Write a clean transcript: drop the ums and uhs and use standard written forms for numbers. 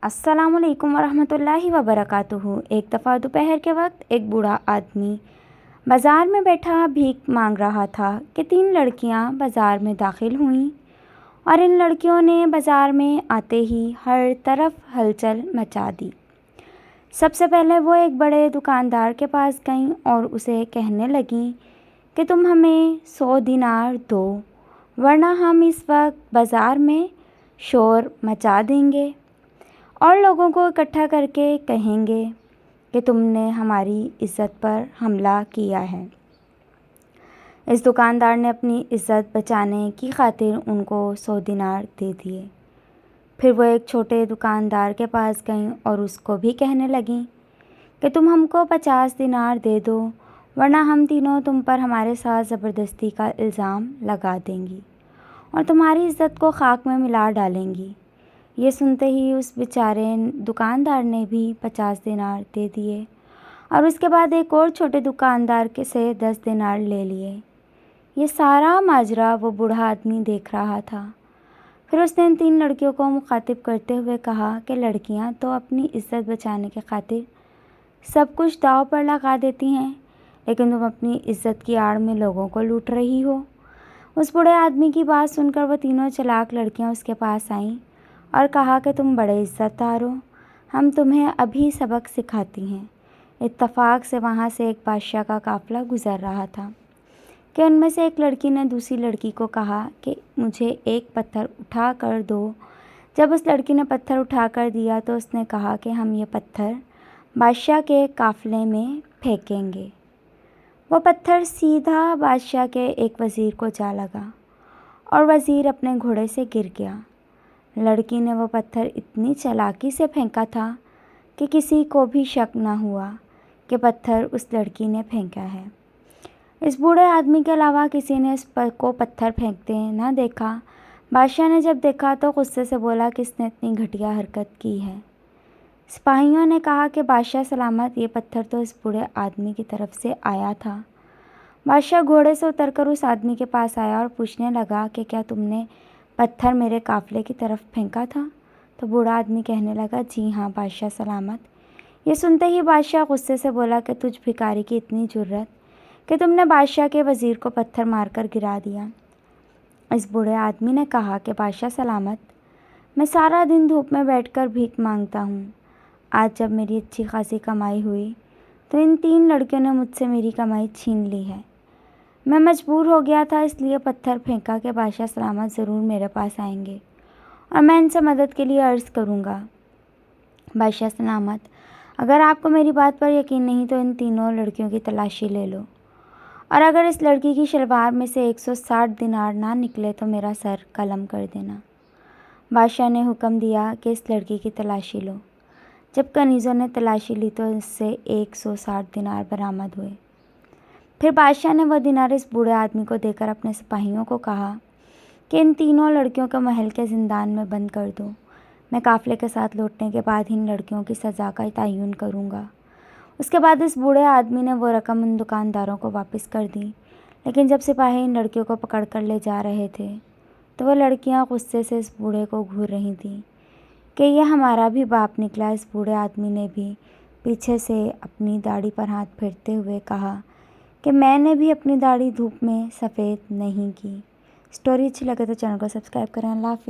अस्सलाम वालेकुम वरहमतुल्लाहि वबरकातुहू। एक दफ़ा दोपहर के वक्त एक बूढ़ा आदमी बाज़ार में बैठा भीख मांग रहा था कि 3 लड़कियां बाज़ार में दाखिल हुईं और इन लड़कियों ने बाज़ार में आते ही हर तरफ हलचल मचा दी। सबसे पहले वो एक बड़े दुकानदार के पास गईं और उसे कहने लगीं कि तुम हमें 100 दिनार दो, वरना हम इस वक्त बाज़ार में शोर मचा देंगे और लोगों को इकट्ठा करके कहेंगे कि तुमने हमारी इज़्ज़त पर हमला किया है। इस दुकानदार ने अपनी इज़्ज़त बचाने की खातिर उनको 100 दिनार दे दिए। फिर वो एक छोटे दुकानदार के पास गईं और उसको भी कहने लगीं कि तुम हमको 50 दिनार दे दो, वरना हम तीनों तुम पर हमारे साथ ज़बरदस्ती का इल्ज़ाम लगा देंगी और तुम्हारी इज़्ज़त को खाक में मिला डालेंगी। ये सुनते ही उस बेचारे दुकानदार ने भी 50 दिनार दे दिए और उसके बाद एक और छोटे दुकानदार के से 10 दिनार ले लिए। ये सारा माजरा वो बूढ़ा आदमी देख रहा था। फिर उसने इन 3 लड़कियों को मुखातिब करते हुए कहा कि लड़कियां तो अपनी इज़्ज़त बचाने के खातिर सब कुछ दांव पर लगा देती हैं, लेकिन तुम अपनी इज़्ज़त की आड़ में लोगों को लूट रही हो। उस बूढ़े आदमी की बात सुनकर वो तीनों चालाक लड़कियां उसके पास आईं और कहा कि तुम बड़े इज़्ज़तदार हो, हम तुम्हें अभी सबक सिखाती हैं। इत्तफाक से वहाँ से एक बादशाह का काफ़िला गुज़र रहा था कि उनमें से एक लड़की ने दूसरी लड़की को कहा कि मुझे एक पत्थर उठा कर दो। जब उस लड़की ने पत्थर उठा कर दिया तो उसने कहा कि हम ये पत्थर बादशाह के काफ़िले में फेंकेंगे। वो पत्थर सीधा बादशाह के एक वज़ीर को जा लगा और वज़ीर अपने घोड़े से गिर गया। लड़की ने वो पत्थर इतनी चालाकी से फेंका था कि किसी को भी शक न हुआ कि पत्थर उस लड़की ने फेंका है। इस बूढ़े आदमी के अलावा किसी ने को पत्थर फेंकते न देखा। बादशाह ने जब देखा तो गुस्से से बोला कि इसने इतनी घटिया हरकत की है। सिपाहियों ने कहा कि बादशाह सलामत, ये पत्थर तो इस बूढ़े आदमी की तरफ से आया था। बादशाह घोड़े से उतरकर उस आदमी के पास आया और पूछने लगा कि क्या तुमने पत्थर मेरे काफ़िले की तरफ फेंका था? तो बूढ़ा आदमी कहने लगा, जी हाँ बादशाह सलामत। ये सुनते ही बादशाह गुस्से से बोला कि तुझ भिखारी की इतनी जुर्रत कि तुमने बादशाह के वज़ीर को पत्थर मारकर गिरा दिया। इस बूढ़े आदमी ने कहा कि बादशाह सलामत, मैं सारा दिन धूप में बैठकर भीख मांगता हूँ। आज जब मेरी अच्छी खासी कमाई हुई तो इन 3 लड़कियों ने मुझसे मेरी कमाई छीन ली है। मैं मजबूर हो गया था, इसलिए पत्थर फेंका कि बादशाह सलामत ज़रूर मेरे पास आएंगे और मैं इनसे मदद के लिए अर्ज़ करूँगा। बादशाह सलामत, अगर आपको मेरी बात पर यकीन नहीं तो इन तीनों लड़कियों की तलाशी ले लो और अगर इस लड़की की शलवार में से 160 दिनार ना निकले तो मेरा सर कलम कर देना। बादशाह ने हुक्म दिया कि इस लड़की की तलाशी लो। जब कनीज़ों ने तलाशी ली तो इससे 160 दिनार बरामद हुए। फिर बादशाह ने वह दिनार इस बूढ़े आदमी को देकर अपने सिपाहियों को कहा कि इन तीनों लड़कियों को महल के ज़िंदान में बंद कर दो। मैं काफ़िले के साथ लौटने के बाद इन लड़कियों की सज़ा का तयन करूँगा। उसके बाद इस बूढ़े आदमी ने वो रकम उन दुकानदारों को वापस कर दी। लेकिन जब सिपाही इन लड़कियों को पकड़ कर ले जा रहे थे तो वह लड़कियाँ गुस्से से इस बूढ़े को घूर रही थीं कि यह हमारा भी बाप निकला। इस बूढ़े आदमी ने भी पीछे से अपनी दाढ़ी पर हाथ फेरते हुए कहा कि मैंने भी अपनी दाढ़ी धूप में सफ़ेद नहीं की। स्टोरी अच्छी लगे तो चैनल को सब्सक्राइब करें। अल्लाह हाफ़िज़।